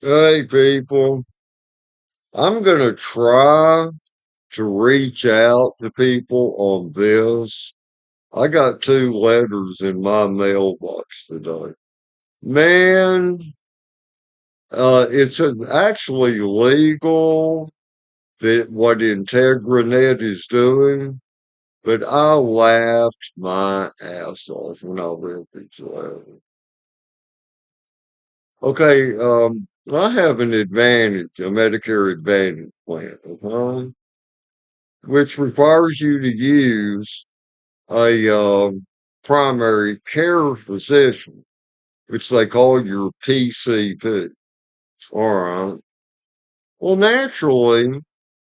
Hey, people, I'm going to try to reach out to people on this. I got two letters in my mailbox today. Man, actually legal that what IntegraNet is doing, but I laughed my ass off when I read these letters. Okay, I have an advantage, a Medicare Advantage plan, okay? Which requires you to use a primary care physician, which they call your PCP. All right. Well, naturally,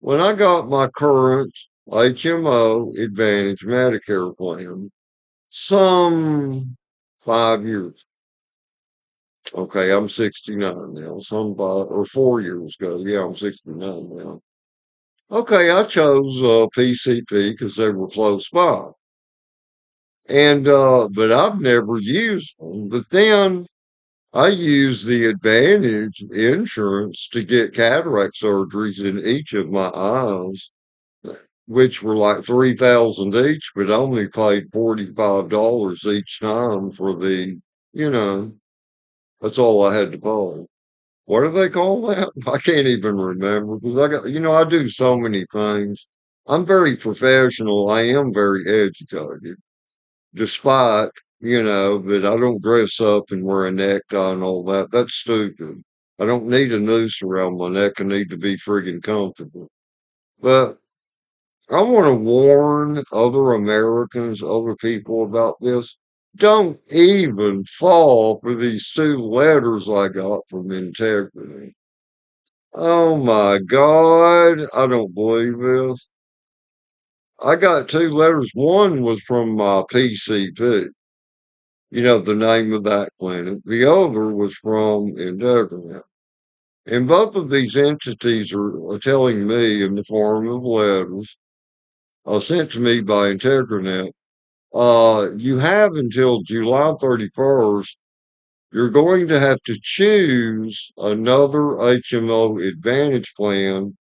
when I got my current HMO Advantage Medicare plan, some 5 years. Okay, I'm 69 now. Some 4 years ago. Yeah, I'm 69 now. Okay, I chose PCP because they were close by. And but I've never used them. But then I use the Advantage insurance to get cataract surgeries in each of my eyes, which were like 3,000 each, but I only paid $45 each time for the, you know, that's all I had to pay. What do they call that? I can't even remember because I do so many things. I'm very professional. I am very educated despite, that I don't dress up and wear a necktie and all that. That's stupid. I don't need a noose around my neck. I need to be friggin' comfortable. But I want to warn other Americans, other people about this. Don't even fall for these two letters I got from Integrity. Oh my God. I don't believe this. I got two letters. One was from my PCP. The name of that clinic. The other was from Integranet. And both of these entities are telling me in the form of letters sent to me by Integranet, you have until July 31st. You're going to have to choose another HMO Advantage plan.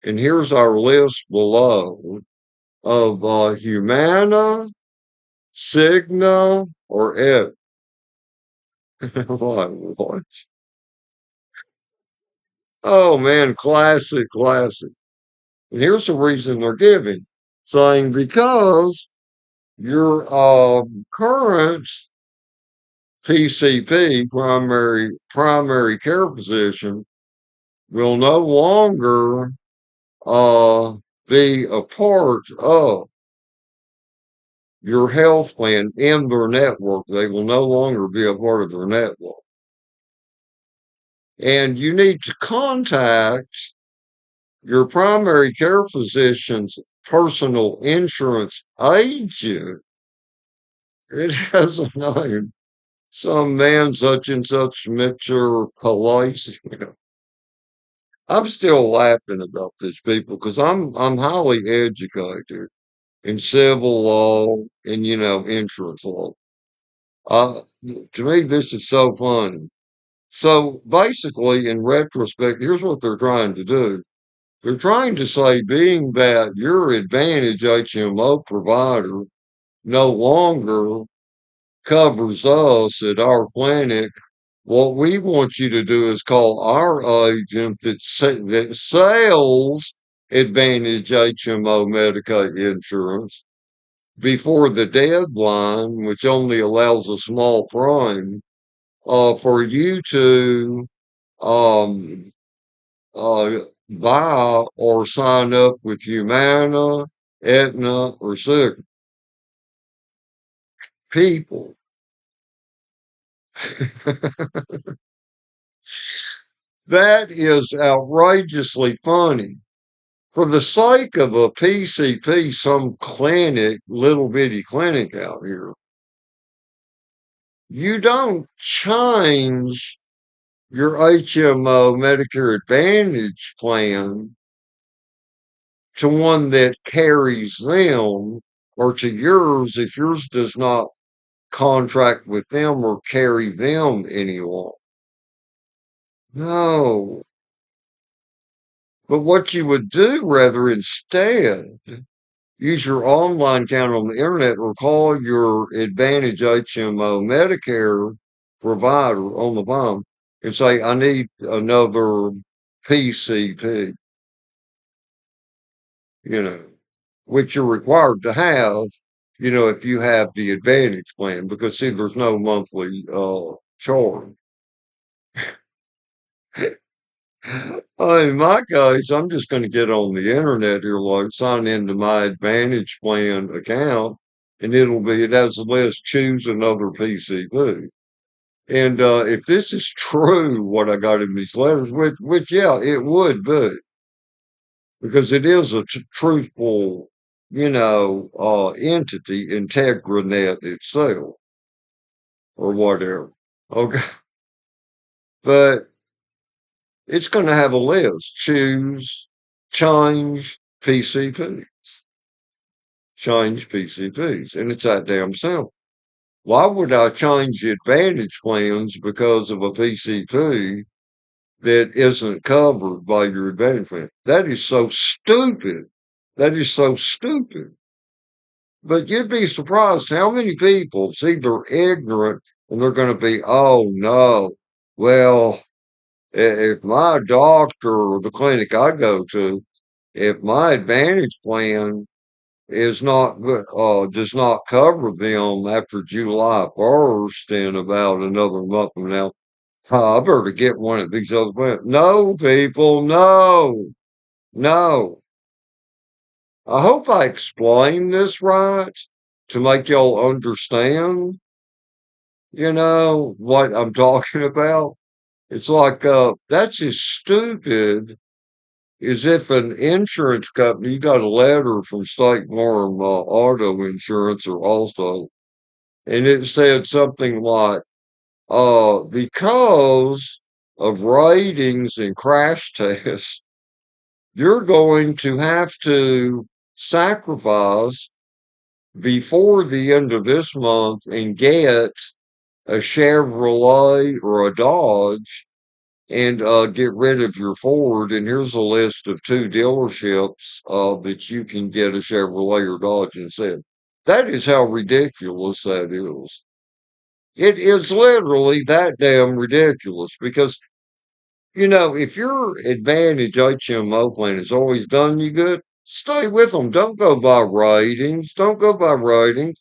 And here's our list below of Humana, Cigna, or Aetna. What? Oh man, classic, classic. And here's the reason they're giving, saying because your current PCP, primary care physician, will no longer uh, be a part of your health plan in their network. They will no longer be a part of their network. And you need to contact your primary care physician's personal insurance agent. It has a name. Some man such and such Mr. Police. I'm still laughing about this, people, because I'm highly educated in civil law and insurance law. Uh, to me, this is so funny. So basically, in retrospect, here's what they're trying to do. They're trying to say, being that your Advantage HMO provider no longer covers us at our clinic, what we want you to do is call our agent that sells Advantage HMO Medicaid insurance before the deadline, which only allows a small frame, for you to um, uh, buy or sign up with Humana, Aetna, or Cigna. People. That is outrageously funny. For the sake of a PCP, some clinic, little bitty clinic out here, you don't change your HMO Medicare Advantage plan to one that carries them or to yours if yours does not contract with them or carry them any longer. No. But what you would do rather instead, use your online account on the internet or call your Advantage HMO Medicare provider on the phone and say, I need another PCP, you know, which you're required to have, if you have the Advantage plan, because see, there's no monthly charge. In my case, I'm just going to get on the internet here, like sign into my Advantage plan account, and it has a list, choose another PCP. And if this is true, what I got in these letters, which yeah, it would be, because it is a truthful, entity, IntegraNet itself, or whatever. Okay, but it's going to have a list. Choose, change PCP, change PCPs. And it's that damn simple. Why would I change Advantage plans because of a PCP that isn't covered by your Advantage plan? That is so stupid. That is so stupid. But you'd be surprised how many people see they're ignorant and they're going to be, oh no, well, if my doctor or the clinic I go to, if my Advantage plan is not does not cover them after July 1st in about another month from now, I better get one of these other plans. No, people, no, no. I hope I explained this right to make y'all understand, what I'm talking about. It's like that's as stupid is if an insurance company, you got a letter from State Farm Auto Insurance or also, and it said something like, because of ratings and crash tests, you're going to have to sacrifice before the end of this month and get a Chevrolet or a Dodge and get rid of your Ford. And here's a list of two dealerships that you can get a Chevrolet or Dodge instead. That is how ridiculous that is. It is literally that damn ridiculous because, if your Advantage HMO plan has always done you good, stay with them. Don't go by ratings. Don't go by ratings.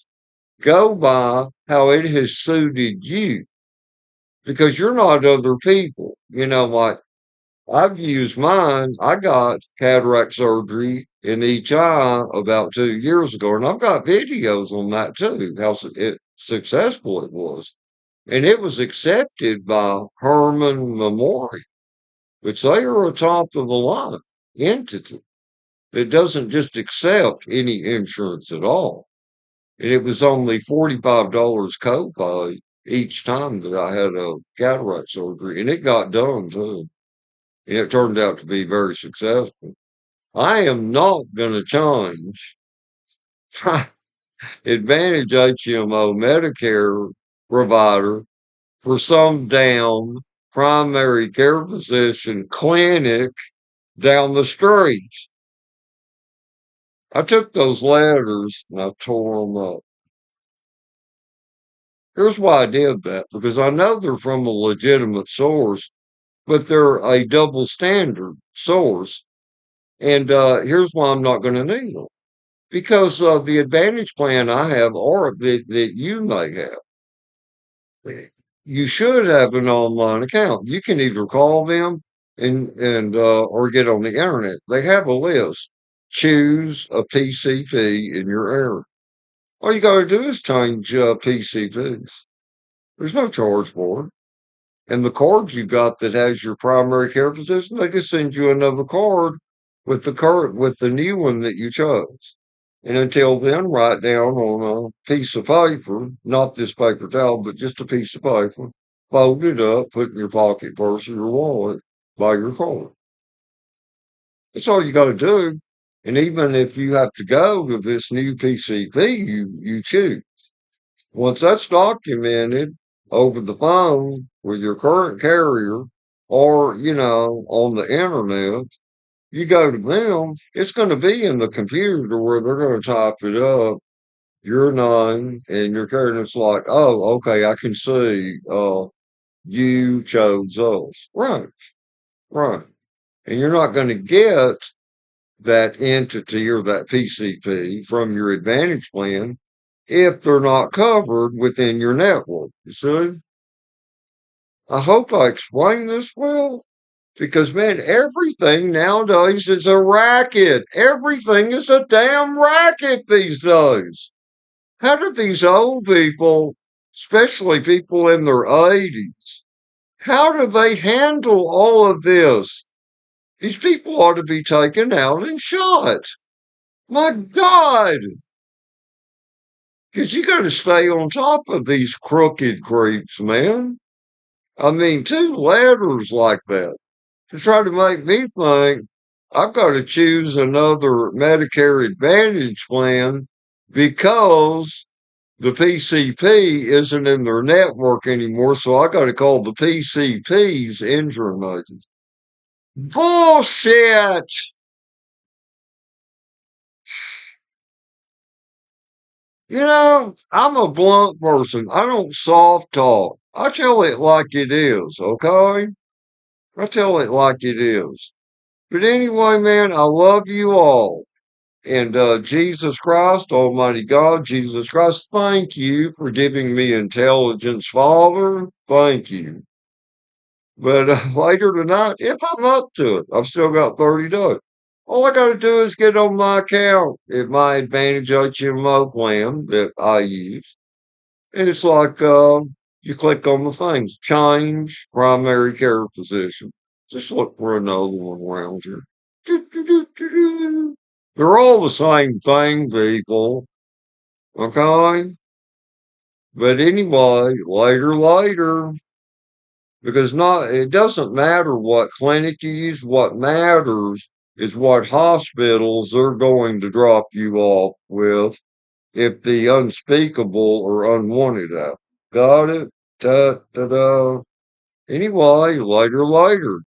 Go by how it has suited you because you're not other people. Like I've used mine. I got cataract surgery in each eye about 2 years ago, and I've got videos on that too, how successful it was. And it was accepted by Herman Memorial, which they are a top of the line entity that doesn't just accept any insurance at all. And it was only $45 copay each time that I had a cataract surgery, and it got done too. And it turned out to be very successful. I am not going to change Advantage HMO Medicare provider for some damn primary care physician clinic down the street. I took those letters and I tore them up. Here's why I did that because I know they're from a legitimate source, but they're a double standard source. And here's why I'm not going to need them because the Advantage plan I have or that you may have, you should have an online account. You can either call them and or get on the internet. They have a list. Choose a PCP in your area. All you got to do is change PCPs. There's no charge for it. And the card you got that has your primary care physician, they just send you another card with the new one that you chose. And until then, write down on a piece of paper, not this paper towel, but just a piece of paper, fold it up, put it in your pocket, purse, or your wallet, buy your card. That's all you got to do. And even if you have to go to this new PCP, you choose. Once that's documented over the phone with your current carrier, or, on the internet, you go to them, it's going to be in the computer where they're going to type it up, your name and your care. And it's like, oh, okay, I can see, you chose us. Right, right. And you're not going to get that entity or that PCP from your Advantage plan if they're not covered within your network. You see? I hope I explained this well. Because, man, everything nowadays is a racket. Everything is a damn racket these days. How do these old people, especially people in their 80s, how do they handle all of this? These people ought to be taken out and shot. My God. Because you got to stay on top of these crooked creeps, man. I mean, two letters like that to try to make me think I've got to choose another Medicare Advantage plan because the PCP isn't in their network anymore. So I got to call the PCP's insurance agent. Bullshit. I'm a blunt person. I don't soft talk. I tell it like it is, okay? I tell it like it is. But anyway, man, I love you all. And Jesus Christ, Almighty God, Jesus Christ, thank you for giving me intelligence, Father. Thank you. But later tonight, if I'm up to it, I've still got 30 days. All I got to do is get on my account at my Advantage HMO plan that I use. And it's like you click on the things, change primary care physician. Just look for another one around here. They're all the same thing, people. Okay? But anyway, later, because it doesn't matter what clinic you use. What matters is what hospitals they're going to drop you off with if the unspeakable or unwanted happen. Got it? Da, da, da. Anyway, later.